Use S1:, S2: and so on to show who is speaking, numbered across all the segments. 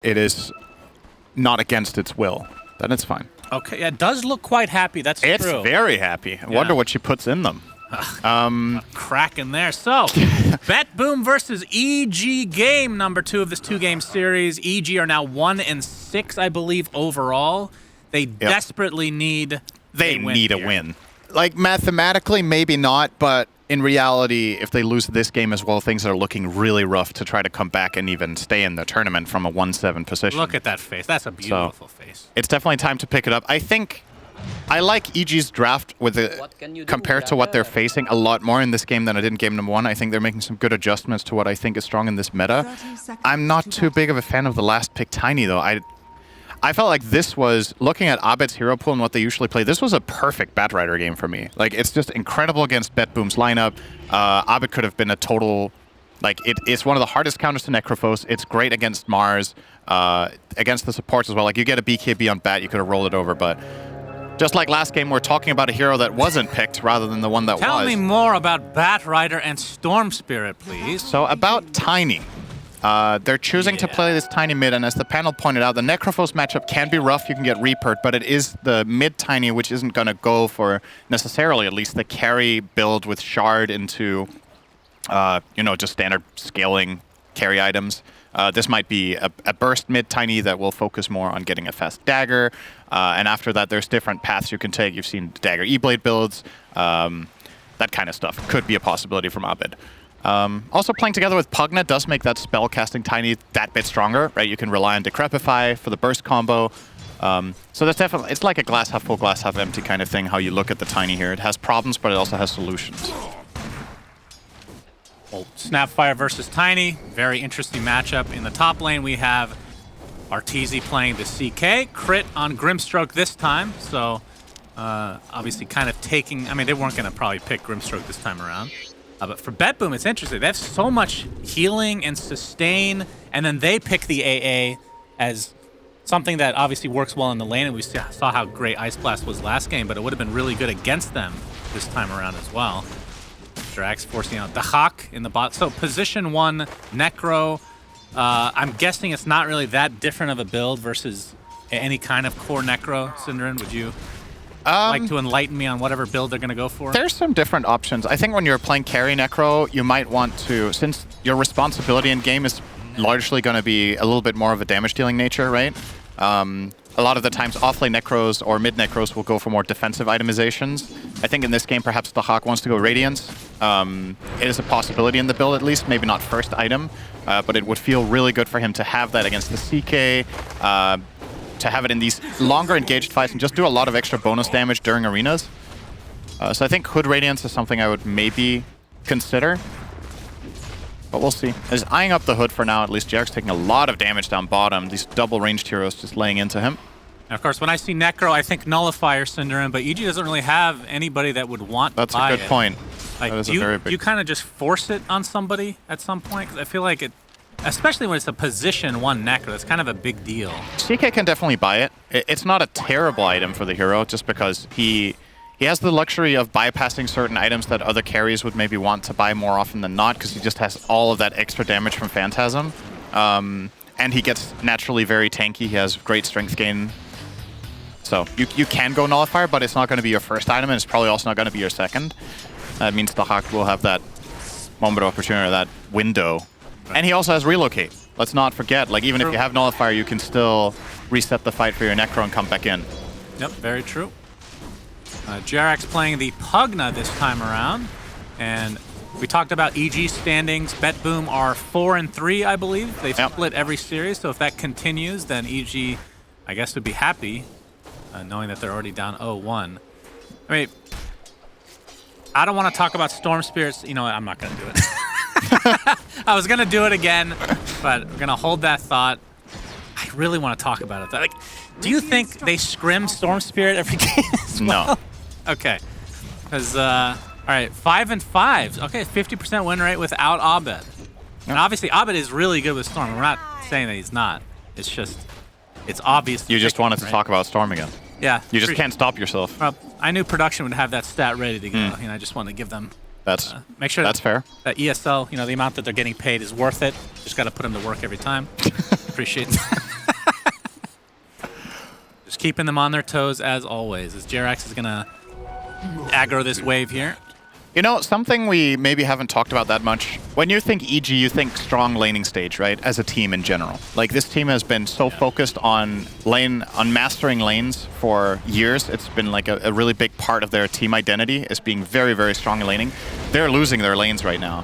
S1: it is not against its will, then it's fine.
S2: Okay, yeah, it does look quite happy. That's true.
S1: It's very happy. I wonder what she puts in them.
S2: A crack in there. So, BetBoom versus EG game number 2 of this 2-game series. EG are now 1-6, I believe, overall. They desperately need
S1: a win. Like, mathematically, maybe not, but in reality, if they lose this game as well, things are looking really rough to try to come back and even stay in the tournament from a 1-7 position.
S2: Look at that face. That's a beautiful face.
S1: It's definitely time to pick it up. I think I like EG's draft with compared to what they're facing a lot more in this game than I did in game number 1. I think they're making some good adjustments to what I think is strong in this meta. I'm not too big of a fan of the last pick, Tiny, though. I felt like this was, looking at Abed's hero pool and what they usually play, this was a perfect Batrider game for me. Like, it's just incredible against BetBoom's lineup. Abed could have been a total, like, it's one of the hardest counters to Necrophos. It's great against Mars, against the supports as well. Like, you get a BKB on Bat, you could have rolled it over, but just like last game, we're talking about a hero that wasn't picked rather than the one that was.
S2: Tell me more about Batrider and Storm Spirit, please.
S1: So, about Tiny. They're choosing to play this Tiny mid, and as the panel pointed out, the Necrophos matchup can be rough. You can get Reapered, but it is the mid Tiny which isn't going to go for necessarily, at least, the carry build with Shard into, just standard scaling carry items. This might be a burst mid Tiny that will focus more on getting a fast dagger, and after that, there's different paths you can take. You've seen dagger E-Blade builds, that kind of stuff could be a possibility from Abed. Also, playing together with Pugna does make that spell casting Tiny that bit stronger, right? You can rely on Decrepify for the burst combo. So that's definitely, it's like a glass half full, glass half empty kind of thing, how you look at the Tiny here. It has problems, but it also has solutions.
S2: Well, Snapfire versus Tiny, very interesting matchup. In the top lane, we have Arteezy playing the CK. Crit on Grimstroke this time, so obviously kind of taking, I mean, they weren't going to probably pick Grimstroke this time around. But for BetBoom, it's interesting. They have so much healing and sustain, and then they pick the AA as something that obviously works well in the lane, and we saw how great Ice Blast was last game, but it would have been really good against them this time around as well. Drax forcing out the Hawk in the bot. So position 1, Necro. I'm guessing it's not really that different of a build versus any kind of core Necro. Synderen, would you like to enlighten me on whatever build they're going to go for?
S1: There's some different options. I think when you're playing carry Necro, you might want to, since your responsibility in game is largely going to be a little bit more of a damage dealing nature, right? A lot of the times off-lane Necros or mid-Necros will go for more defensive itemizations. I think in this game, perhaps the Hawk wants to go Radiance. It is a possibility in the build, at least. Maybe not first item, but it would feel really good for him to have that against the CK, to have it in these longer engaged fights and just do a lot of extra bonus damage during arenas. So I think Hood Radiance is something I would maybe consider. But we'll see. He's eyeing up the Hood for now, at least. Jarek's taking a lot of damage down bottom. These double-ranged heroes just laying into him.
S2: And of course, when I see Necro, I think Nullifier Synderen, but EG doesn't really have anybody that would want to buy it.
S1: That's a good point.
S2: Like,
S1: that is
S2: do
S1: a very big...
S2: you kind of just force it on somebody at some point? Because I feel like it, especially when it's a position 1 Necro, that's kind of a big deal.
S1: CK can definitely buy it. It's not a terrible item for the hero, just because he has the luxury of bypassing certain items that other carries would maybe want to buy more often than not, because he just has all of that extra damage from Phantasm. And he gets naturally very tanky. He has great strength gain. So you can go Nullifier, but it's not going to be your first item, and it's probably also not going to be your second. That means the Hawk will have that moment of opportunity, or that window. Right. And he also has Relocate. Let's not forget, like, even if you have Nullifier, you can still reset the fight for your Necro and come back in.
S2: Yep, very true. Jarek's playing the Pugna this time around, and we talked about EG standings. BetBoom are 4-3, I believe. They've split every series, so if that continues, then EG, I guess, would be happy, knowing that they're already down 0-1. I mean, I don't want to talk about Storm Spirits. You know what? I'm not going to do it. I was going to do it again, but I'm going to hold that thought. I really want to talk about it. Like, do you think they scrim Storm Spirit every game as well?
S1: No.
S2: Okay. Because, all right, 5-5. Okay, 50% win rate without Abed. Yep. And obviously, Abed is really good with Storm. We're not saying that he's not. It's just, it's obvious.
S1: You just wanted to talk about Storm again.
S2: Yeah.
S1: You just can't stop yourself.
S2: Well, I knew production would have that stat ready to go. And I just wanted to give them, make sure
S1: that's fair.
S2: That ESL, the amount that they're getting paid is worth it. Just got to put them to work every time. appreciate that. Just keeping them on their toes as always. As Jerax is going to aggro this wave here.
S1: You know, something we maybe haven't talked about that much. When you think EG, you think strong laning stage, right? As a team in general. Like, this team has been so focused on mastering lanes for years. It's been like a really big part of their team identity is being very, very strong in laning. They're losing their lanes right now.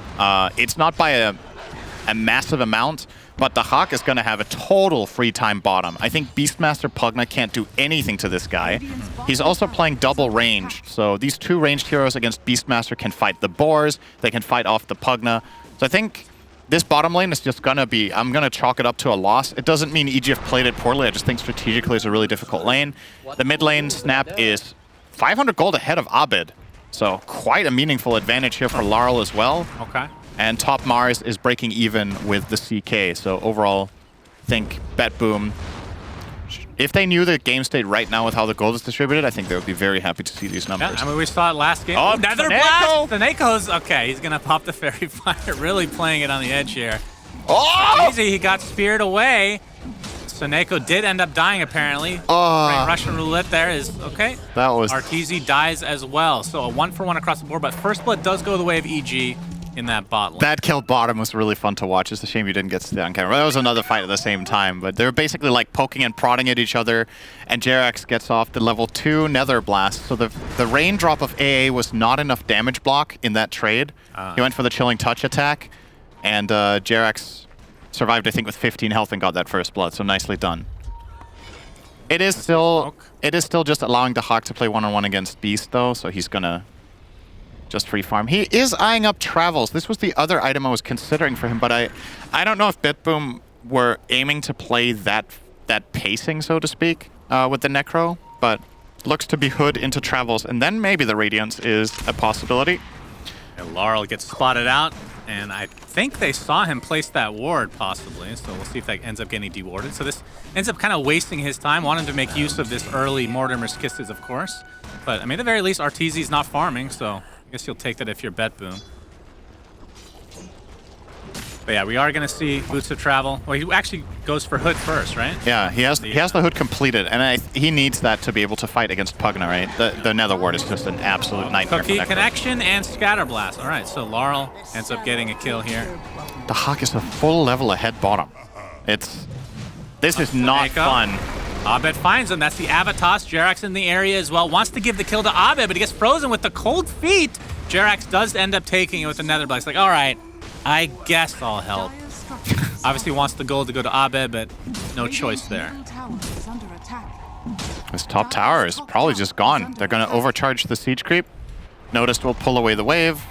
S1: It's not by a massive amount, but the Hawk is going to have a total free time bottom. I think Beastmaster Pugna can't do anything to this guy. He's also playing double ranged, so these two ranged heroes against Beastmaster can fight the boars, they can fight off the Pugna. So I think this bottom lane is just going to be, I'm going to chalk it up to a loss. It doesn't mean EGF played it poorly, I just think strategically it's a really difficult lane. The mid lane Snap is 500 gold ahead of Abed, so quite a meaningful advantage here for Laurel as well.
S2: Okay.
S1: And top Mars is breaking even with the CK. So overall, I think BetBoom, if they knew the game state right now with how the gold is distributed, I think they would be very happy to see these numbers.
S2: Yeah, I mean, we saw it last game.
S1: Oh,
S2: Nether Blast! Seneco's, okay, he's going to pop the Fairy Fire, really playing it on the edge here.
S1: Oh!
S2: Easy, he got speared away. Seneco did end up dying, apparently. Russian roulette there is, okay.
S1: That was...
S2: Arteezy dies as well. So a 1-for-1 across the board, but first blood does go the way of EG. In that bot lane.
S1: That kill bottom was really fun to watch. It's a shame you didn't get to see that on camera. That was another fight at the same time, but they were basically like poking and prodding at each other, and Jerax gets off the level 2 Nether Blast. So the raindrop of AA was not enough damage block in that trade. He went for the Chilling Touch attack, and Jerax survived, I think, with 15 health and got that first blood, so nicely done. It is still just allowing the Hawk to play one-on-one against Beast, though, so he's gonna just free farm. He is eyeing up travels. This was the other item I was considering for him, but I don't know if BetBoom were aiming to play that pacing, so to speak, with the Necro, but looks to be Hood into travels, and then maybe the Radiance is a possibility.
S2: And Laurel gets spotted out, and I think they saw him place that ward, possibly, so we'll see if that ends up getting dewarded. So this ends up kind of wasting his time, wanting to make use of this early Mortimer's Kisses, of course. But, I mean, at the very least, Arteezy's not farming, so I guess you'll take that if you're BetBoom. But yeah, we are going to see Boots of Travel. Well, he actually goes for Hood first, right?
S1: Yeah, he has the Hood completed, and he needs that to be able to fight against Pugna, right? The Nether Ward is just an absolute nightmare.
S2: Cookie connection and Scatterblast. All right, so Laurel ends up getting a kill here.
S1: The Hawk is a full level ahead bottom. This is not fun.
S2: Abed finds him. That's the Avatos. Jerax in the area as well. Wants to give the kill to Abed, but he gets frozen with the cold feet. Jerax does end up taking it with the Nether Blast. Like, all right, I guess I'll help. Obviously wants the gold to go to Abed, but no choice there.
S1: This top tower is probably just gone. They're going to overcharge the siege creep. Noticed will pull away the wave.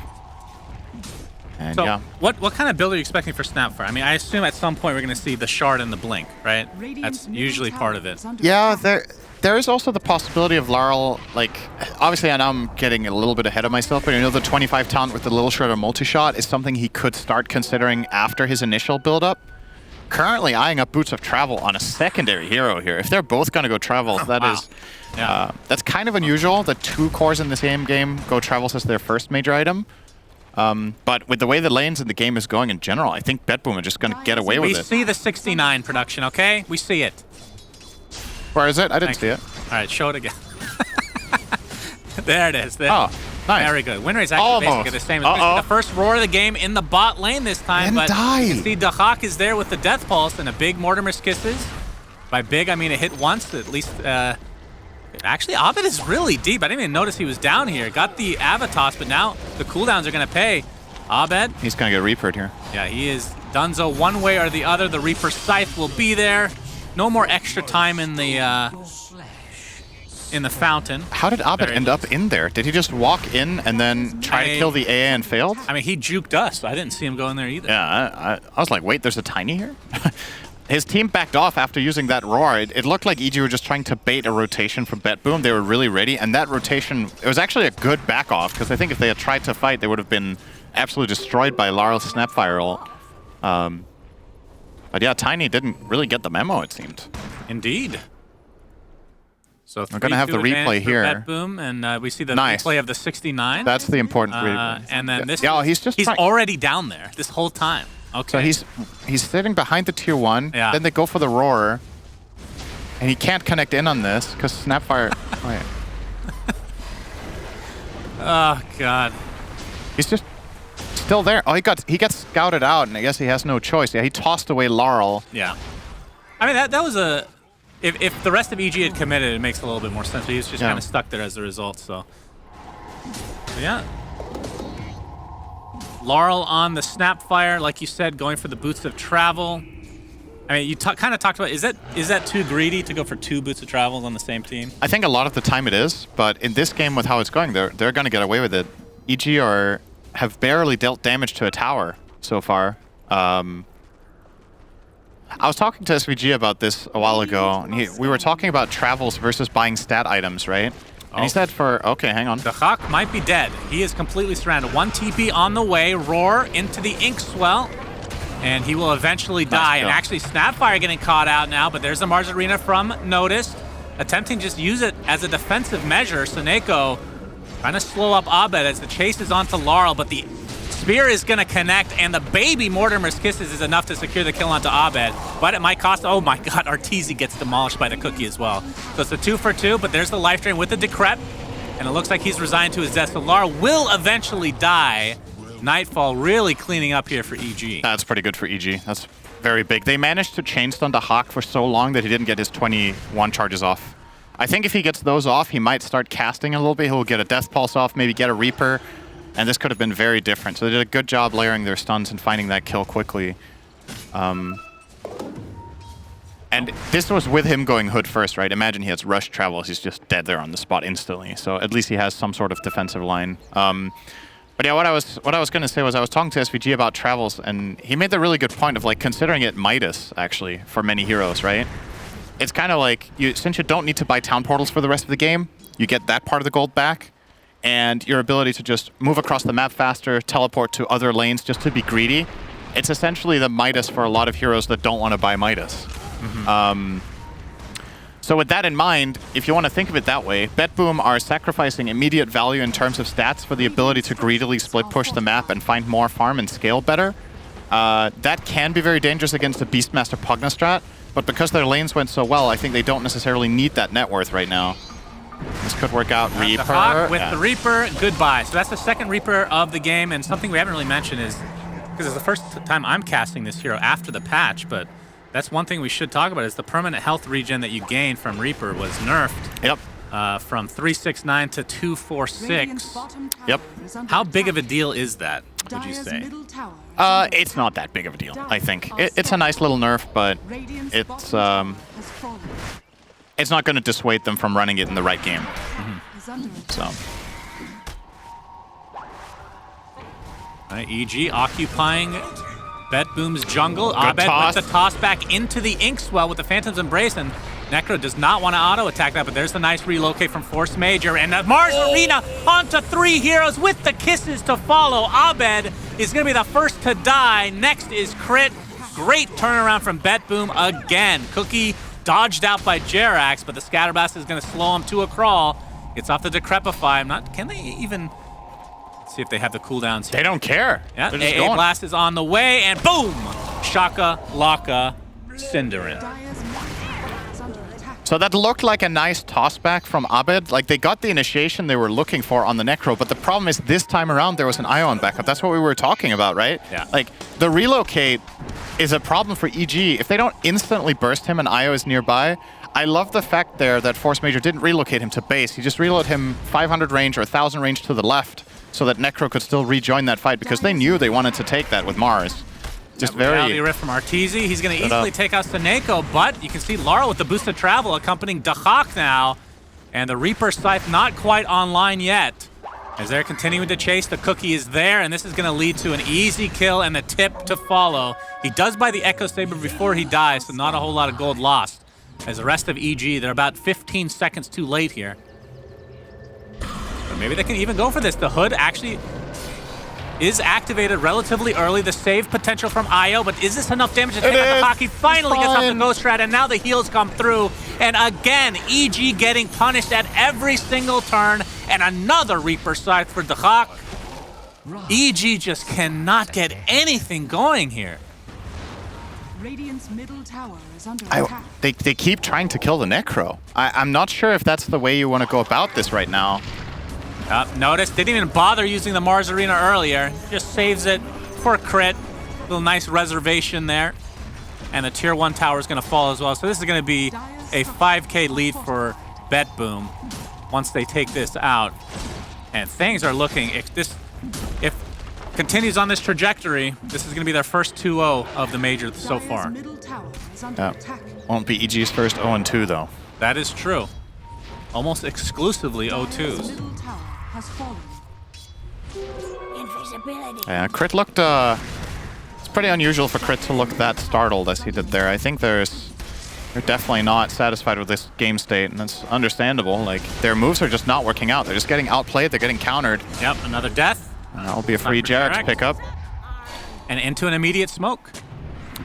S1: And
S2: so
S1: yeah.
S2: What kind of build are you expecting for Snapfire? I mean, I assume at some point we're going to see the shard and the blink, right? That's usually part of it.
S1: Yeah, there is also the possibility of Laurel, like, obviously I know I'm getting a little bit ahead of myself, but you know the 25 talent with the Little Shredder multi-shot is something he could start considering after his initial build-up. Currently eyeing up Boots of Travel on a secondary hero here. If they're both going to go Travels, that is... Yeah. That's kind of unusual that 2 cores in the same game go Travels as their first major item. But with the way the lanes in the game is going in general, I think BetBoom are just going to get away with it.
S2: We see the 69 production, okay? We see it.
S1: Where is it? I didn't see it.
S2: All right, show it again. There it is. There.
S1: Oh, nice.
S2: Very good. Win rate's actually basically the same. It's the first roar of the game in the bot lane this time. But you can see the Hawk is there with the Death Pulse and a big Mortimer's Kisses. By big, I mean it hit once, at least. Actually, Abed is really deep. I didn't even notice he was down here. Got the Avatos, but now the cooldowns are going to pay. Abed.
S1: He's going to get Reapered here.
S2: Yeah, he is Dunzo one way or the other. The Reaper Scythe will be there. No more extra time in the fountain.
S1: How did Abed end up in there? Did he just walk in and then try to kill the AA and failed?
S2: I mean, he juked us. I didn't see him go in there either.
S1: Yeah, I was like, wait, there's a Tiny here? His team backed off after using that roar. It looked like EG were just trying to bait a rotation from BetBoom. They were really ready, and that rotation, it was actually a good back off, because I think if they had tried to fight, they would have been absolutely destroyed by Laurel's Snapfire ult. But yeah, Tiny didn't really get the memo, it seemed.
S2: Indeed. So
S1: we're going to have the replay here.
S2: BetBoom, and we see the replay of the 69.
S1: That's the important replay.
S2: And then this,
S1: yeah, he's
S2: already down there this whole time. Okay.
S1: So he's sitting behind the tier 1.
S2: Yeah.
S1: Then they go for the roar. And he can't connect in on this because Snapfire... Wait.
S2: Oh, God.
S1: He's just still there. Oh, he gets scouted out, and I guess he has no choice. Yeah, he tossed away Laurel.
S2: Yeah. I mean, that was a... If the rest of EG had committed, it makes a little bit more sense. But he was just kind of stuck there as a result, so... Yeah. Laurel on the Snapfire, like you said, going for the Boots of Travel. I mean, you kind of talked about, is that too greedy to go for 2 Boots of Travels on the same team?
S1: I think a lot of the time it is, but in this game with how it's going, they're going to get away with it. EG have barely dealt damage to a tower so far. I was talking to SVG about this a while ago, and we were talking about travels versus buying stat items, right? And he said okay, hang on.
S2: The Hawk might be dead. He is completely surrounded. 1 TP on the way, roar into the Inkswell, and he will eventually die. And actually, Snapfire getting caught out now, but there's a Mars Arena from Noticed, attempting to just use it as a defensive measure. Seneko trying to slow up Abed as the chase is onto Laurel, but the Spear is going to connect, and the baby Mortimer's Kisses is enough to secure the kill onto Abed. But it might cost... Oh my god, Arteezy gets demolished by the Cookie as well. So it's a 2 for 2, but there's the life drain with the Decrep, and it looks like he's resigned to his death. So Laurel will eventually die. Nightfall really cleaning up here for EG.
S1: That's pretty good for EG. That's very big. They managed to chain stun the Hawk for so long that he didn't get his 21 charges off. I think if he gets those off, he might start casting a little bit. He'll get a Death Pulse off, maybe get a Reaper. And this could have been very different. So they did a good job layering their stuns and finding that kill quickly. And this was with him going Hood first, right? Imagine he has Rush Travels. He's just dead there on the spot instantly. So at least he has some sort of defensive line. But yeah, what I was going to say was I was talking to SVG about Travels, and he made the really good point of like considering it Midas, actually, for many heroes, right? It's kind of like, since you don't need to buy town portals for the rest of the game, you get that part of the gold back. And your ability to just move across the map faster, teleport to other lanes just to be greedy. It's essentially the Midas for a lot of heroes that don't want to buy Midas. So with that in mind, if you want to think of it that way, BetBoom are sacrificing immediate value in terms of stats for the ability to greedily split push the map and find more farm and scale better. That can be very dangerous against a Beastmaster Pugna strat, but because their lanes went so well, I think they don't necessarily need that net worth right now. This could work out. Reaper.
S2: The Hawk with the Reaper, goodbye. So that's the second Reaper of the game, and something we haven't really mentioned is, because it's the first time I'm casting this hero after the patch, but that's one thing we should talk about is the permanent health regen that you gain from Reaper was nerfed.
S1: Yep.
S2: From 369 to 246.
S1: Yep.
S2: How big of a deal is that, would you say?
S1: It's not that big of a deal, I think. It's a nice little nerf, but it's not going to dissuade them from running it in the right game. So.
S2: EG occupying BetBoom's jungle. Abed
S1: toss.
S2: with the toss back into the Inkswell with the Phantom's Embrace, and Necro does not want to auto-attack that, but there's the nice relocate from Force Major, and the Mars Arena onto 3 heroes with the Kisses to follow. Abed is going to be the first to die. Next is Crit. Great turnaround from BetBoom again. Cookie dodged out by Jerax, but the Scatterblast is going to slow him to a crawl. Gets off the Decrepify. Can they even... Let's see if they have the cooldowns here.
S1: They don't care.
S2: Yeah, AA Blast is on the way, and boom! Shaka, Laka, Cinderin.
S1: So that looked like a nice tossback from Abed. Like, they got the initiation they were looking for on the Necro, but the problem is this time around there was an Ion backup. That's what we were talking about, right?
S2: Yeah.
S1: Like, the relocate is a problem for EG. If they don't instantly burst him and Io is nearby, I love the fact there that Force Major didn't relocate him to base. He just reloaded him 500 range or 1,000 range to the left so that Necro could still rejoin that fight because they knew they wanted to take that with Mars. Just very...
S2: Rift from Arteezy. He's going to easily take out Seneko, but you can see Laurel with the boost of travel accompanying Dahak now. And the Reaper Scythe not quite online yet. As they're continuing to chase, the Cookie is there, and this is going to lead to an easy kill and the tip to follow. He does buy the Echo Saber before he dies, so not a whole lot of gold lost. As the rest of EG, they're about 15 seconds too late here. But maybe they can even go for this. The Hood actually is activated relatively early. The save potential from Io, but is this enough damage to take out the Hockey? Finally gets off the Ghost Strat, and now the heals come through. And again, EG getting punished at every single turn, and another Reaper Scythe for the Hawk. EG just cannot get anything going here.
S3: Radiant's middle tower is under attack.
S1: They keep trying to kill the Necro. I'm not sure if that's the way you want to go about this right now.
S2: Notice, didn't even bother using the Mars Arena earlier. Just saves it for a crit. Little nice reservation there. And the tier 1 tower is going to fall as well. So this is going to be a 5k lead for BetBoom once they take this out. And things are looking, if continues on this trajectory, this is going to be their first 2-0 of the major so far.
S1: Won't be EG's first 0-2 though.
S2: That is true. Almost exclusively 0-2s.
S1: Yeah, Crit looked, it's pretty unusual for Crit to look that startled as he did there. I think they're definitely not satisfied with this game state, and that's understandable. Like, their moves are just not working out. They're just getting outplayed, they're getting countered.
S2: Yep, another death.
S1: That'll be a free Jarek to pick up.
S2: And into an immediate smoke.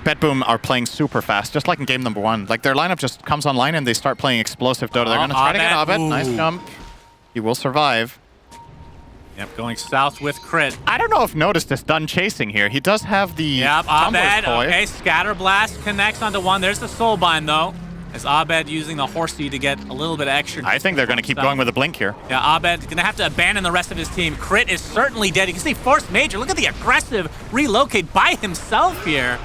S1: BetBoom are playing super fast, just like in game number 1. Like, their lineup just comes online and they start playing explosive Dota. They're going to try to get Abed. Nice jump. He will survive.
S2: Yep, going south with Crit.
S1: I don't know if Noticed is done chasing here. He does have the
S2: Abed,
S1: toy.
S2: okay, Scatter Blast connects onto one. There's the Soulbind, though. As Abed using the Horsey to get a little bit of extra.
S1: I think they're going to keep going with a blink here.
S2: Yeah, Abed's going to have to abandon the rest of his team. Crit is certainly dead. You can see Force Major. Look at the aggressive relocate by himself here.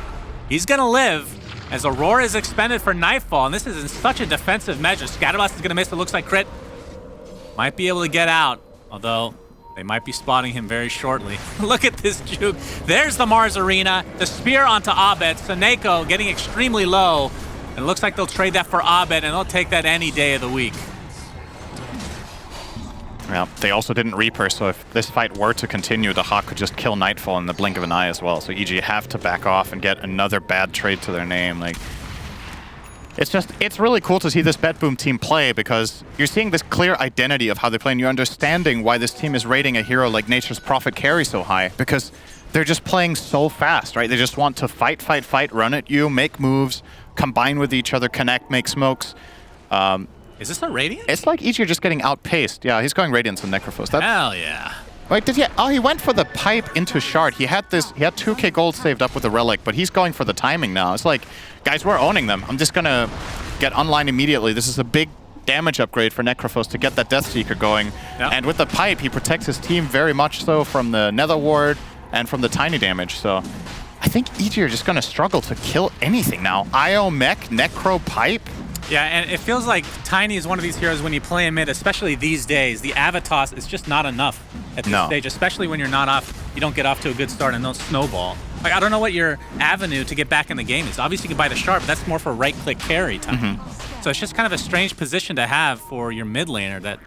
S2: He's going to live as Aurora is expended for Nightfall, and this is in such a defensive measure. Scatterblast is going to miss. It looks like Crit might be able to get out, although they might be spotting him very shortly. Look at this juke. There's the Mars Arena. The spear onto Abed. Saneko getting extremely low. It looks like they'll trade that for Abed, and they'll take that any day of the week.
S1: Yeah, they also didn't Reaper, so if this fight were to continue, the Hawk could just kill Nightfall in the blink of an eye as well. So EG have to back off and get another bad trade to their name. Like, it's really cool to see this BetBoom team play, because you're seeing this clear identity of how they play, and you're understanding why this team is rating a hero like Nature's Prophet Carry so high, because they're just playing so fast, right? They just want to fight, fight, fight, run at you, make moves, combine with each other, connect, make smokes.
S2: Is this a Radiant?
S1: It's like EG are just getting outpaced. Yeah, he's going Radiance and Necrophos.
S2: Hell yeah.
S1: Wait, did he? Oh, he went for the pipe into Shard. He had 2k gold saved up with the Relic, but he's going for the timing now. It's like, guys, we're owning them. I'm just gonna get online immediately. This is a big damage upgrade for Necrophos to get that Death Seeker going. Yep. And with the pipe, he protects his team very much so from the Nether Ward and from the tiny damage. So I think EG are just gonna struggle to kill anything now. IO Mech, Necro, Pipe.
S2: Yeah, and it feels like Tiny is one of these heroes when you play him mid, especially these days. The Avatos is just not enough at this stage, especially when you're not off. You don't get off to a good start and don't snowball. Like, I don't know what your avenue to get back in the game is. Obviously, you can buy the Shard, but that's more for right-click carry time. So it's just kind of a strange position to have for your mid laner that,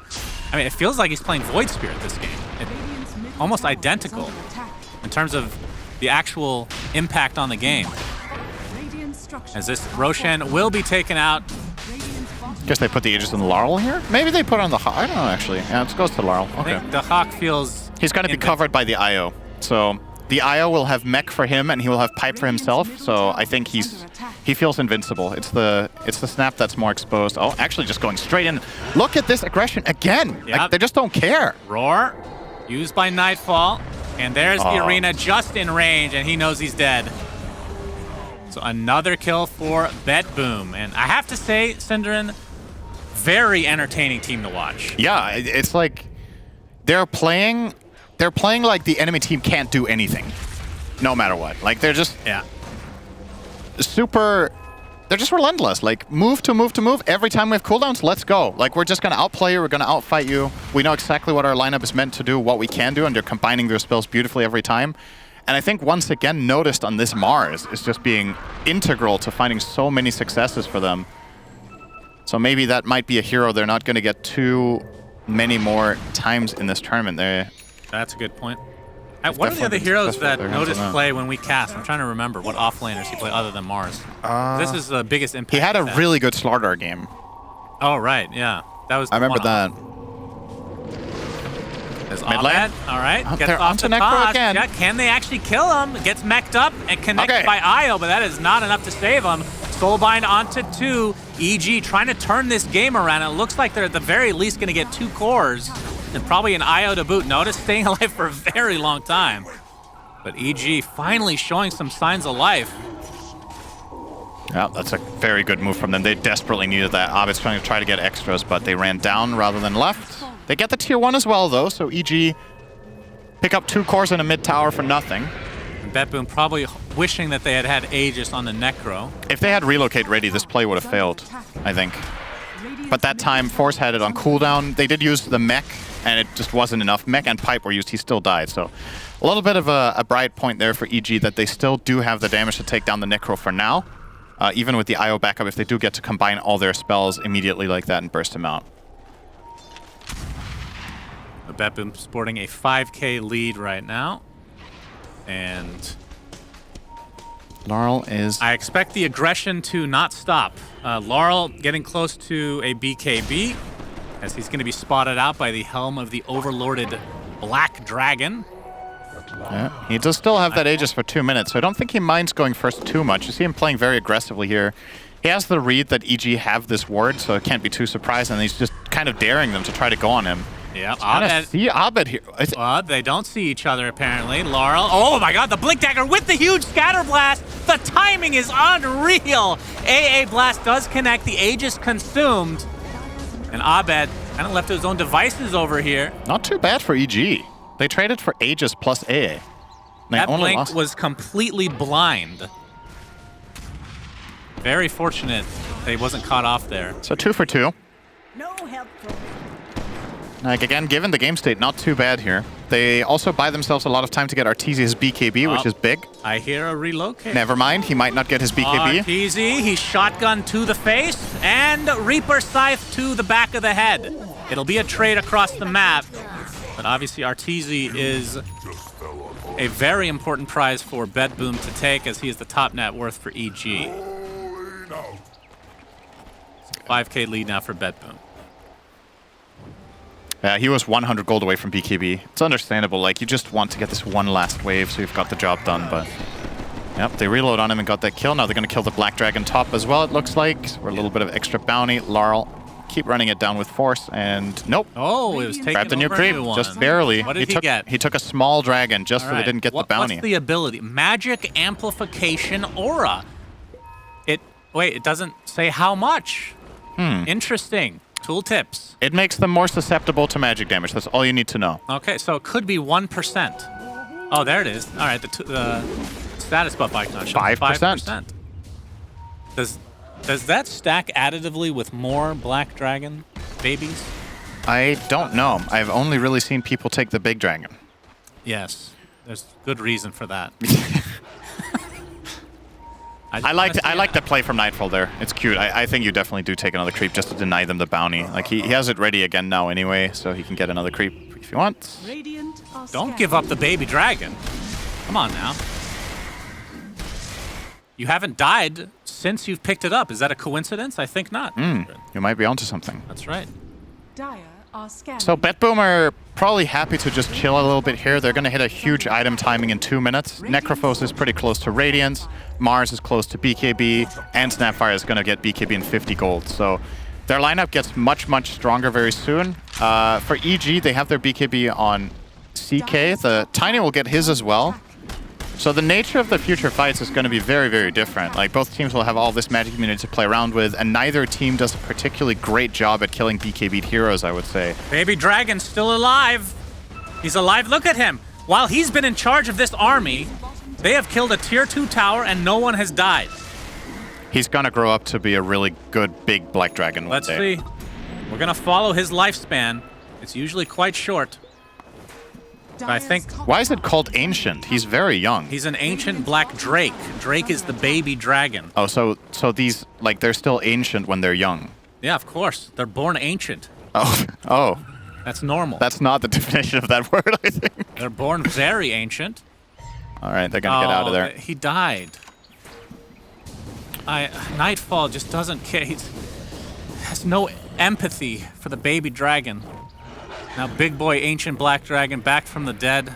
S2: I mean, it feels like he's playing Void Spirit this game. Almost identical in terms of the actual impact on the game. As this Roshan will be taken out.
S1: Guess they put the Aegis in Laurel here? Maybe they put on the Hawk. I don't know, actually. Yeah, it goes to Laurel. Okay.
S2: I think the Hawk feels...
S1: He's going to be covered by the IO. So the IO will have mech for him, and he will have pipe for himself. So I think he feels invincible. It's the snap that's more exposed. Oh, actually just going straight in. Look at this aggression again.
S2: Yep.
S1: Like, they just don't care.
S2: Roar, used by Nightfall. And there's the arena just in range, and he knows he's dead. So another kill for BetBoom. And I have to say, Synderen, very entertaining team to watch.
S1: Yeah, it's like they're playing like the enemy team can't do anything, no matter what. Like, they're just they're just relentless. Like, move to move to move. Every time we have cooldowns, let's go. Like, we're just going to outplay you. We're going to outfight you. We know exactly what our lineup is meant to do, what we can do, and they're combining their spells beautifully every time. And I think once again, Noticed on this Mars is just being integral to finding so many successes for them. So maybe that might be a hero they're not going to get too many more times in this tournament.
S2: That's a good point. What are the other heroes that Noticed play when we cast? I'm trying to remember what offlaners he played other than Mars. This is the biggest impact.
S1: He had a really good Slardar game.
S2: Oh, right, yeah. That was.
S1: I remember that.
S2: Mid lane. All right. Gets off the toss. Again. Yeah, can they actually kill him? Gets mech'd up and connected by IO, but that is not enough to save him. Soulbind onto 2. EG trying to turn this game around. It looks like they're at the very least going to get 2 cores. And probably an IO to boot. Notice staying alive for a very long time. But EG finally showing some signs of life.
S1: Yeah, that's a very good move from them. They desperately needed that. Abed's trying to get extras, but they ran down rather than left. They get the tier 1 as well, though, so EG pick up 2 cores in a mid tower for nothing.
S2: And BetBoom probably wishing that they had had Aegis on the Necro.
S1: If they had relocate ready, this play would have failed, I think. But that time, Force had it on cooldown. They did use the mech, and it just wasn't enough. Mech and pipe were used. He still died, so a little bit of a bright point there for EG that they still do have the damage to take down the Necro for now. Even with the IO backup, if they do get to combine all their spells immediately like that and burst him out.
S2: BetBoom sporting a 5K lead right now. And
S1: Laurel is...
S2: I expect the aggression to not stop. Laurel getting close to a BKB as he's going to be spotted out by the helm of the overlorded Black Dragon.
S1: Yeah, he does still have that Aegis for 2 minutes, so I don't think he minds going first too much. You see him playing very aggressively here. He has the read that EG have this ward, so it can't be too surprising. And he's just kind of daring them to try to go on him.
S2: Yeah,
S1: Abed. See Abed here.
S2: They don't see each other apparently. Laurel. Oh my God, the Blink Dagger with the huge scatter blast. The timing is unreal. AA Blast does connect. The Aegis consumed, and Abed kind of left to his own devices over here.
S1: Not too bad for EG. They traded for Aegis plus AA.
S2: That Blink was completely blind. Very fortunate that he wasn't caught off there.
S1: So 2 for 2.
S3: No help for me.
S1: Like, again, given the game state, not too bad here. They also buy themselves a lot of time to get Arteezy's BKB, which is big.
S2: I hear a relocate.
S1: Never mind, he might not get his BKB.
S2: Arteezy, he's shotgun to the face, and Reaper Scythe to the back of the head. It'll be a trade across the map, but obviously Arteezy is a very important prize for BetBoom to take, as he is the top net worth for EG. 5K lead now for BetBoom.
S1: Yeah, he was 100 gold away from BKB. It's understandable, like, you just want to get this one last wave so you've got the job done, but... Yep, they reload on him and got that kill. Now they're going to kill the Black Dragon top as well, it looks like. For a little bit of extra bounty. Laurel, keep running it down with force, and nope.
S2: Oh, it was taking
S1: grabbed a new creep, just barely.
S2: What did he get?
S1: He took a small dragon just so they didn't get the bounty.
S2: What's the ability? Magic Amplification Aura. Wait, it doesn't say how much. Interesting. Tool tips.
S1: It makes them more susceptible to magic damage. That's all you need to know.
S2: Okay, so it could be 1%. Oh, there it is. All right, the status buff icon shows 5%. Does that stack additively with more Black Dragon babies?
S1: I don't know. I've only really seen people take the big dragon.
S2: Yes, there's good reason for that.
S1: I like the play from Nightfall there. It's cute. I think you definitely do take another creep just to deny them the bounty. Like, he has it ready again now anyway, so he can get another creep if he wants.
S2: Don't give up the baby dragon. Come on now. You haven't died since you've picked it up. Is that a coincidence? I think not.
S1: You might be onto something.
S2: That's right.
S1: So BetBoom are probably happy to just chill a little bit here. They're going to hit a huge item timing in 2 minutes. Necrophos is pretty close to Radiance. Mars is close to BKB. And Snapfire is going to get BKB in 50 gold. So their lineup gets much, much stronger very soon. For EG, they have their BKB on CK. The Tiny will get his as well. So the nature of the future fights is going to be very, very different. Like, both teams will have all this magic immunity to play around with, and neither team does a particularly great job at killing BKB'd heroes, I would say.
S2: Baby Dragon's still alive. He's alive. Look at him. While he's been in charge of this army, they have killed a tier 2 tower and no one has died.
S1: He's going to grow up to be a really good, big Black Dragon one day.
S2: Let's see. We're going to follow his lifespan. It's usually quite short. I think...
S1: Why is it called Ancient? He's very young.
S2: He's an ancient Black Drake. Drake is the baby dragon.
S1: Oh, so these, like, they're still ancient when they're young?
S2: Yeah, of course. They're born ancient.
S1: Oh.
S2: That's normal.
S1: That's not the definition of that word, I think.
S2: They're born very ancient.
S1: All right, they're going to get out of there.
S2: He died. Nightfall just doesn't care. He has no empathy for the baby dragon. Now, big boy, ancient Black Dragon, back from the dead.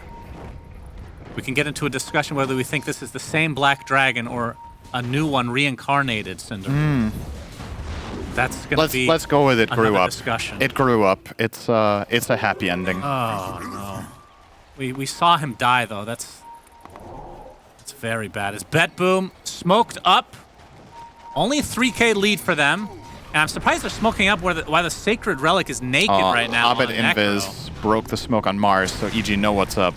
S2: We can get into a discussion whether we think this is the same Black Dragon or a new one reincarnated, Cinder. That's gonna be.
S1: Let's go with it. Grew
S2: another
S1: up.
S2: discussion.
S1: It grew up. It's a happy ending.
S2: Oh no. We saw him die though. That's very bad. Is BetBoom smoked up? Only a 3K lead for them. And I'm surprised they're smoking up while the Sacred Relic is naked right now.
S1: Abed
S2: on
S1: Invis
S2: Necro.
S1: broke the smoke on Mars, so EG know what's up.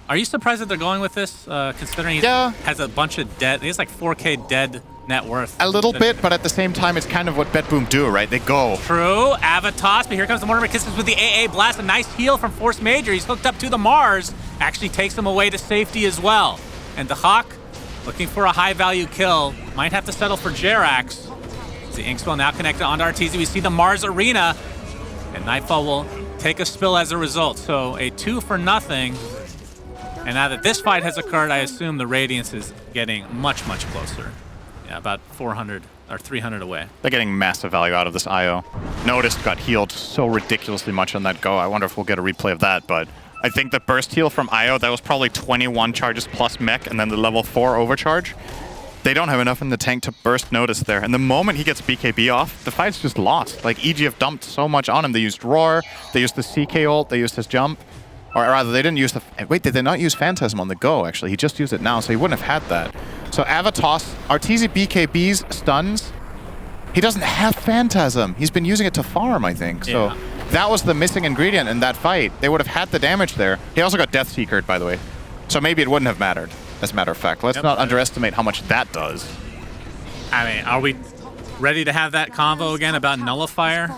S2: Are you surprised that they're going with this, considering he has a bunch of dead... He has like 4K dead net worth.
S1: A little bit, but at the same time, it's kind of what BetBoom do, right? They go.
S2: True. Avatos, but here comes the Mortimer Kisses with the AA Blast. A nice heal from Force Major. He's hooked up to the Mars. Actually takes him away to safety as well. And the Hawk, looking for a high-value kill. Might have to settle for Jerax. The Inkswell now connected onto RTZ. We see the Mars Arena. And Nightfall will take a spill as a result. So a 2-for-0. And now that this fight has occurred, I assume the Radiance is getting much, much closer. Yeah, about 400 or 300 away.
S1: They're getting massive value out of this IO. Notice got healed so ridiculously much on that go. I wonder if we'll get a replay of that, but I think the burst heal from IO, that was probably 21 charges plus mech, and then the level 4 overcharge. They don't have enough in the tank to burst Notice there. And the moment he gets BKB off, the fight's just lost. Like, EG have dumped so much on him. They used Roar, they used the CK ult, they used his jump. Or rather, they didn't use the... Wait, did they not use Phantasm on the go, actually? He just used it now, so he wouldn't have had that. So Avatos, RTZ BKBs, stuns. He doesn't have Phantasm. He's been using it to farm, I think. So that was the missing ingredient in that fight. They would have had the damage there. He also got Death Seekered, by the way. So maybe it wouldn't have mattered, as a matter of fact. Let's not underestimate how much that does.
S2: I mean, are we ready to have that convo again about Nullifier?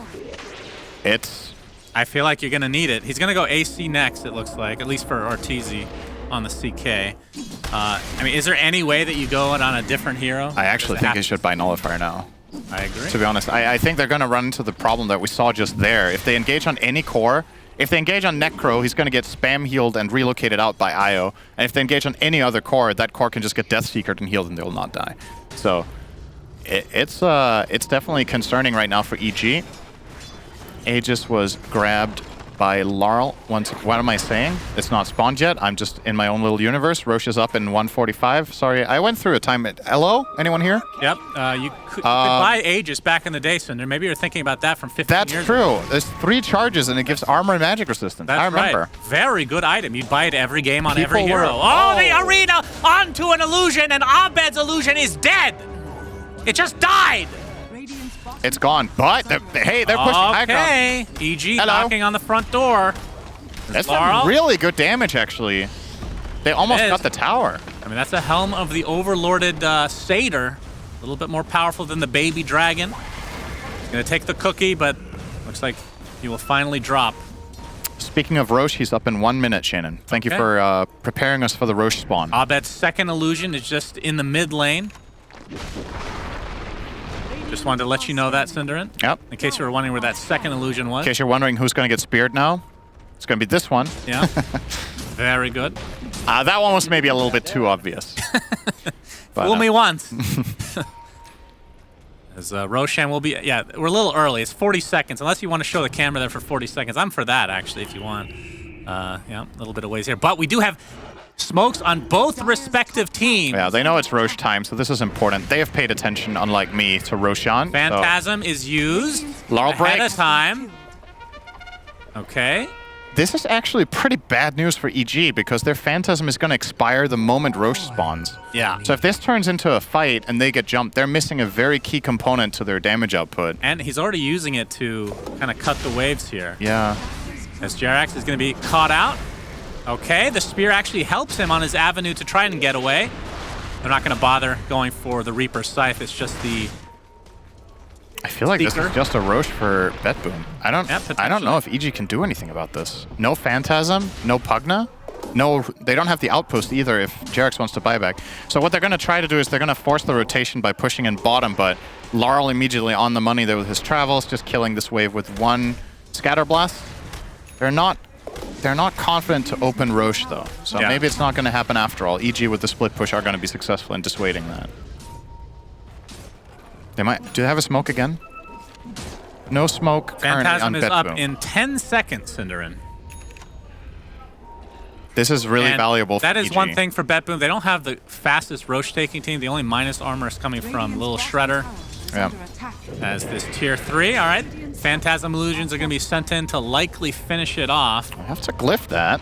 S2: I feel like you're going to need it. He's going to go AC next, it looks like, at least for Ortiz on the CK. I mean, is there any way that you go on a different hero?
S1: I actually think he should buy Nullifier now.
S2: I agree.
S1: To be honest, I think they're going to run into the problem that we saw just there. If they engage on any core, if they engage on Necro, he's going to get spam healed and relocated out by IO. And if they engage on any other core, that core can just get Death Seekered and healed and they will not die. So it's definitely concerning right now for EG. Aegis was grabbed by Laurel. What am I saying? It's not spawned yet. I'm just in my own little universe. Roche is up in 145. Sorry, I went through a time. Hello? Anyone here?
S2: Yep. You could buy Aegis back in the day, Cinder. Maybe you're thinking about that from 15 years ago.
S1: That's true. There's 3 charges and it gives armor and magic resistance.
S2: That's
S1: I remember.
S2: Right. Very good item. You'd buy it every game on every hero. Oh, the arena onto an illusion, and Abed's illusion is dead. It just died.
S1: It's gone, but they're pushing high ground.
S2: Okay, EG knocking on the front door.
S1: That's some really good damage, actually. They almost got the tower.
S2: I mean, that's a helm of the overlorded Satyr. A little bit more powerful than the baby dragon. He's gonna take the cookie, but looks like he will finally drop.
S1: Speaking of Roche, he's up in 1 minute, Shannon. Thank you for preparing us for the Roche spawn.
S2: Abed's second illusion is just in the mid lane. Just wanted to let you know that, Cinderin.
S1: Yep.
S2: In case you were wondering where that second illusion was.
S1: In case you're wondering who's going to get speared now, it's going to be this one.
S2: Yeah. Very good.
S1: That one was maybe a little bit too obvious.
S2: Fool me once. As Roshan will be... Yeah, we're a little early. It's 40 seconds. Unless you want to show the camera there for 40 seconds. I'm for that, actually, if you want. Yeah, a little bit of ways here. But we do have smokes on both respective teams.
S1: Yeah, they know it's Roche time, so this is important. They have paid attention, unlike me, to Roshan.
S2: Phantasm is used
S1: Laurel
S2: ahead of time. Okay.
S1: This is actually pretty bad news for EG because their Phantasm is going to expire the moment Roche spawns.
S2: Yeah.
S1: So if this turns into a fight and they get jumped, they're missing a very key component to their damage output.
S2: And he's already using it to kind of cut the waves here.
S1: Yeah.
S2: As Jerax is going to be caught out. Okay, the spear actually helps him on his avenue to try and get away. They're not going to bother going for the Reaper Scythe. It's just the...
S1: I feel like this is just a Roche for BetBoom. I don't know if EG can do anything about this. No Phantasm, no Pugna. No, they don't have the outpost either if Jerax wants to buy back. So what they're going to try to do is they're going to force the rotation by pushing in bottom, but Laurel immediately on the money there with his travels, just killing this wave with 1 Scatter Blast. They're not confident to open Roche though, so maybe it's not going to happen after all. EG with the split push are going to be successful in dissuading that. They might. Do they have a smoke again? No smoke currently on BetBoom.
S2: Phantasm is up in 10 seconds, Cinderin.
S1: This is really valuable for EG.
S2: That is one thing for BetBoom. They don't have the fastest Roche taking team. The only minus armor is coming from Little Shredder.
S3: is
S1: Yeah.
S3: under attack.
S2: As this tier 3, all right. Phantasm Illusions are going to be sent in to likely finish it off.
S1: I have to glyph that.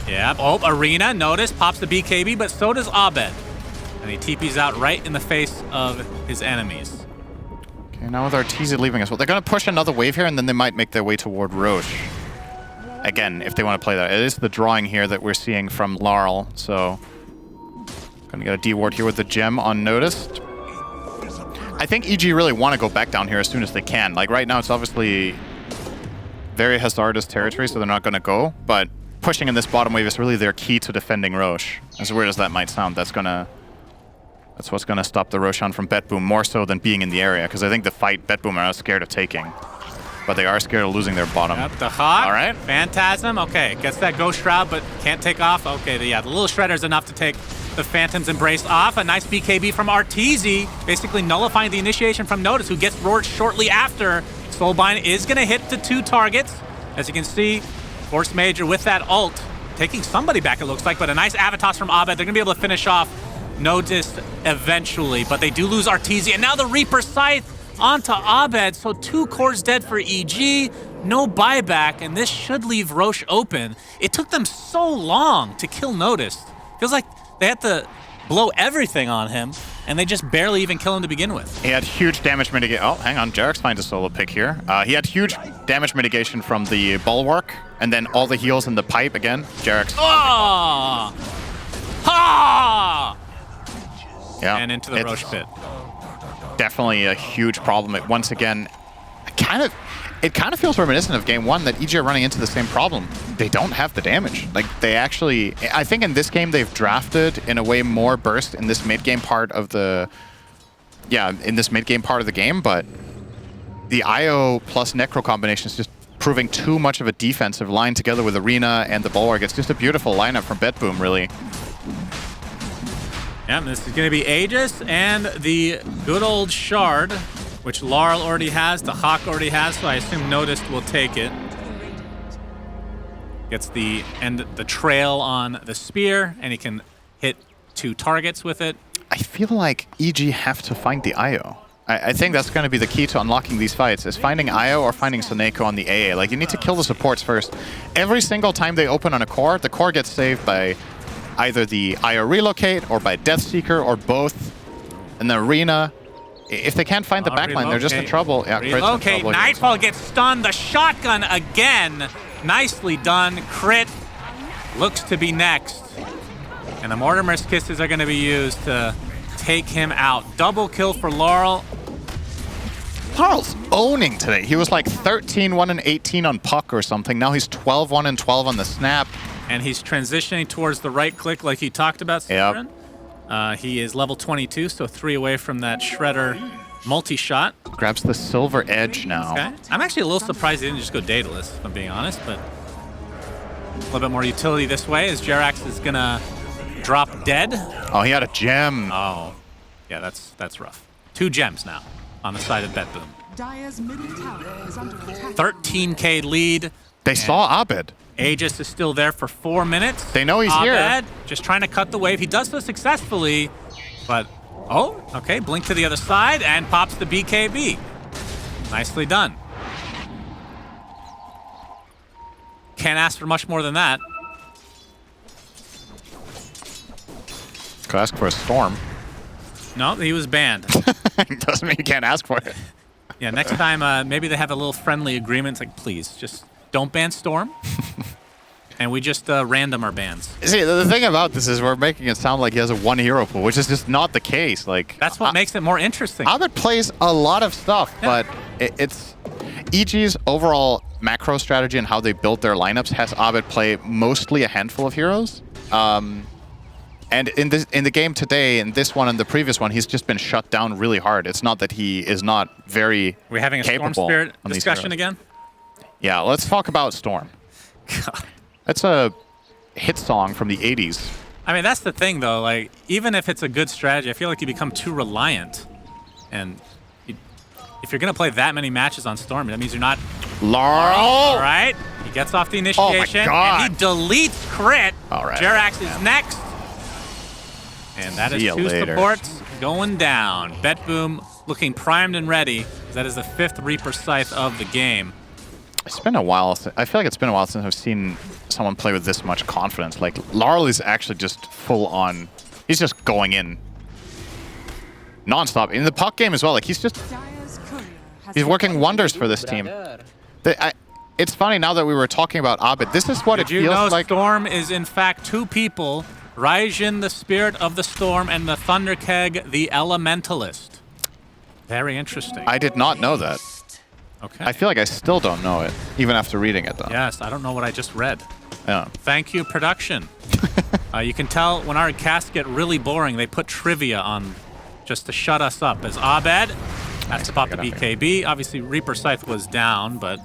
S2: Yeah. Oh, Arena, notice, pops the BKB, but so does Abed. And he TPs out right in the face of his enemies.
S1: Okay, now with Arteezy leaving us, well, they're going to push another wave here, and then they might make their way toward Roche. Again, if they want to play that. It is the drawing here that we're seeing from Laurel, so... Going to get a D-ward here with the gem unnoticed. I think EG really want to go back down here as soon as they can. Like, right now, it's obviously very hazardous territory, so they're not going to go, but pushing in this bottom wave is really their key to defending Roche. As weird as that might sound, that's what's going to stop the Roshan from BetBoom more so than being in the area, because I think the fight BetBoom are not scared of taking. But they are scared of losing their bottom.
S2: Yep, the Hawk.
S1: All right.
S2: Phantasm. Okay, gets that Ghost Shroud, but can't take off. Okay, the little Shredder's enough to take the Phantom's Embrace off. A nice BKB from Arteezy, basically nullifying the initiation from Notice, who gets roared shortly after. Soulbind is going to hit the 2 targets. As you can see, Force Major with that ult, taking somebody back, it looks like, but a nice Avatos from Abed. They're going to be able to finish off Notice eventually, but they do lose Arteezy. And now the Reaper Scythe onto Abed, so 2 cores dead for EG, no buyback, and this should leave Roche open. It took them so long to kill Notice. Feels like they had to blow everything on him, and they just barely even kill him to begin with.
S1: He had huge damage mitigation. Oh, hang on. Jarek's finds a solo pick here. He had huge damage mitigation from the Bulwark, and then all the heals in the pipe again. Jarek's.
S2: Oh! Ha!
S1: Yeah.
S2: And into the Roche pit.
S1: Definitely a huge problem. Once again, it kind of feels reminiscent of game 1 that EG are running into the same problem. They don't have the damage. Like, they actually... I think in this game they've drafted in a way more burst in this mid-game part of the... Yeah, in this mid-game part of the game, but the IO plus Necro combination is just proving too much of a defensive line together with Arena and the Bulwark. It's just a beautiful lineup from BetBoom, really.
S2: Yeah, this is going to be Aegis and the good old Shard, which Laurel already has, the Hawk already has, so I assume Noticed will take it. Gets the trail on the spear, and he can hit 2 targets with it.
S1: I feel like EG have to find the IO. I think that's going to be the key to unlocking these fights, is finding IO or finding Soneko on the AA. Like, you need to kill the supports first. Every single time they open on a core, the core gets saved by either the IO relocate or by Deathseeker or both. In the Arena, if they can't find the backline, they're just in trouble. Yeah,
S2: relocate. Nightfall gets stunned. The shotgun again. Nicely done. Crit looks to be next. And the Mortimer's Kisses are going to be used to take him out. Double kill for Laurel.
S1: Laurel's owning today. He was like 13-1 and 18 on Puck or something. Now he's 12-1 and 12 on the Snap.
S2: And he's transitioning towards the right click like he talked about, Stephen. Yep. He is level 22, so 3 away from that Shredder multi-shot.
S1: Grabs the Silver Edge now.
S2: Okay. I'm actually a little surprised he didn't just go Daedalus, if I'm being honest, but a little bit more utility this way as Jerax is going to drop dead.
S1: Oh, he had a gem.
S2: Oh, yeah, that's rough. 2 gems now on the side of BetBoom.
S3: Dire's middle tower is under attack.
S2: 13K lead.
S1: They saw Abed.
S2: Aegis is still there for 4 minutes.
S1: They know he's
S2: Abed,
S1: here.
S2: Just trying to cut the wave. He does so successfully, but oh, okay. Blink to the other side and pops the BKB. Nicely done. Can't ask for much more than that.
S1: Could ask for a storm.
S2: No, he was banned.
S1: Doesn't mean you can't ask for it.
S2: Yeah, next time maybe they have a little friendly agreement. It's like, please, just don't ban Storm. And we just random our bans.
S1: See, the thing about this is we're making it sound like he has a 1 hero pool, which is just not the case. Like,
S2: that's what makes it more interesting.
S1: Abed plays a lot of stuff, but it's EG's overall macro strategy and how they build their lineups has Abed play mostly a handful of heroes. And in the game today, in this one and the previous one, he's just been shut down really hard. It's not that he is not very capable.
S2: We're having a Storm Spirit discussion again?
S1: Yeah, let's talk about Storm.
S2: God.
S1: That's a hit song from the 80s.
S2: I mean, that's the thing, though. Like, even if it's a good strategy, I feel like you become too reliant. And if you're going to play that many matches on Storm, that means you're not...
S1: Laurel!
S2: All right. He gets off the initiation.
S1: Oh, my God.
S2: And he deletes Crit.
S1: All right.
S2: Jerax is next. And that is 2 supports going down. BetBoom looking primed and ready. That is the 5th Reaper Scythe of the game.
S1: It's been a while. I feel like it's been a while since I've seen someone play with this much confidence. Like, Laurel is actually just full on. He's just going in non-stop. In the puck game as well, like he's working wonders for this team. It's funny now that we were talking about Abed. This is what
S2: Did
S1: it
S2: you
S1: feels
S2: know
S1: like.
S2: Storm is in fact 2 people, Raijin, the Spirit of the Storm, and the Thunderkeg, the Elementalist. Very interesting.
S1: I did not know that.
S2: Okay.
S1: I feel like I still don't know it, even after reading it, though.
S2: Yes, I don't know what I just read.
S1: Yeah.
S2: Thank you, production. You can tell when our casts get really boring, they put trivia on just to shut us up. As Abed has to pop the BKB. Obviously, Reaper Scythe was down, but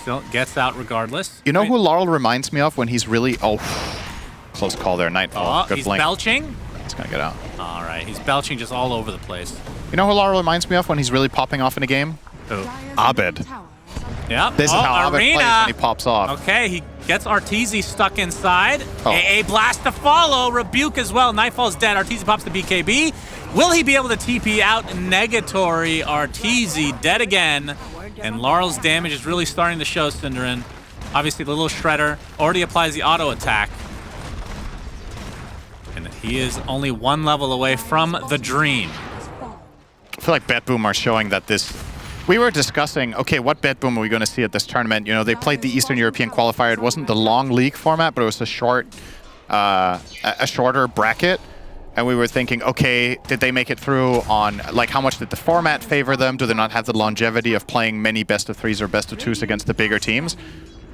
S2: still gets out regardless.
S1: You know who Laurel reminds me of when he's really... Oh, close call there. Nightfall.
S2: Oh,
S1: Good
S2: he's
S1: blink.
S2: belching?
S1: He's going to get out.
S2: All right, he's belching just all over the place.
S1: You know who Laurel reminds me of when he's really popping off in a game?
S2: Who?
S1: Abed.
S2: Yep.
S1: This is how Abed plays when he pops off.
S2: Okay, he gets Arteezy stuck inside.
S1: Oh.
S2: AA blast to follow. Rebuke as well. Nightfall's dead. Arteezy pops the BKB. Will he be able to TP out? Negatory. Arteezy dead again. And Laurel's damage is really starting to show, Cinderin. Obviously, the little Shredder already applies the auto attack. And he is only 1 level away from the dream.
S1: I feel like BetBoom are showing that this... We were discussing, okay, what BetBoom are we going to see at this tournament? You know, they played the Eastern European qualifier. It wasn't the long league format, but it was a shorter bracket. And we were thinking, okay, did they make it through on, like, how much did the format favor them? Do they not have the longevity of playing many best of 3s or best of 2s against the bigger teams?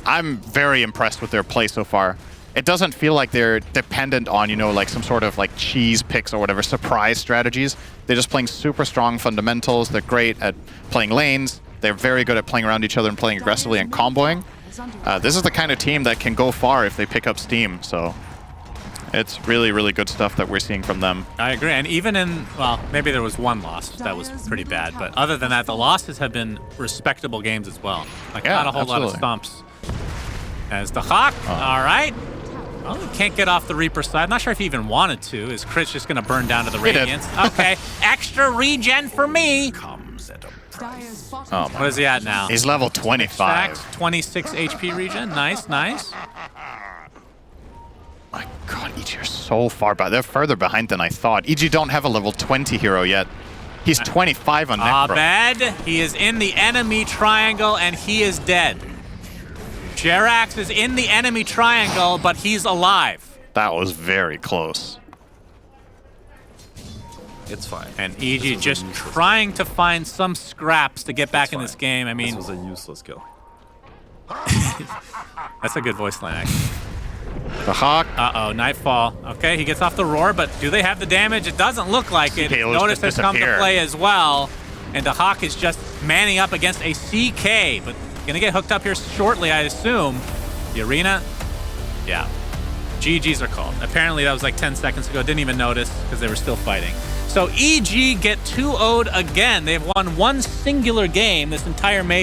S1: I'm very impressed with their play so far. It doesn't feel like they're dependent on, you know, like some sort of like cheese picks or whatever, surprise strategies. They're just playing super strong fundamentals. They're great at playing lanes. They're very good at playing around each other and playing aggressively and comboing. This is the kind of team that can go far if they pick up steam. So it's really, really good stuff that we're seeing from them.
S2: I agree. And even in, well, maybe there was 1 loss that was pretty bad. But other than that, the losses have been respectable games as well. Like,
S1: yeah,
S2: not a whole lot of stumps. As the Hawk, all right. Well, he can't get off the Reaper side. Not sure if he even wanted to. His crit's just going to burn down to the Radiance. Okay, extra regen for me.
S3: Comes at a price.
S1: Oh,
S2: What is he at now?
S1: he's level 25.
S2: 26 HP regen. Nice, nice.
S1: My god, EG are so far back. They're further behind than I thought. EG don't have a level 20 hero yet. He's 25 on Necro.
S2: Abed, he is in the enemy triangle and he is dead. Jerax is in the enemy triangle, but he's alive.
S1: That was very close.
S4: It's fine.
S2: And EG just trying to find some scraps to get back in this game. I mean,
S4: This was a useless kill.
S2: that's a good voice line, actually.
S1: The Hawk.
S2: Uh-oh, Nightfall. Okay, he gets off the roar, but do they have the damage? It doesn't look like it.
S1: CK
S2: Notice has
S1: just
S2: come to
S1: disappear.
S2: play as well. And the Hawk is just manning up against a CK, but gonna get hooked up here shortly, I assume. The arena, yeah. GGs are called. Apparently that was like 10 seconds ago. Didn't even notice because they were still fighting. So EG get 2-0'd again. They've won 1 singular game this entire major.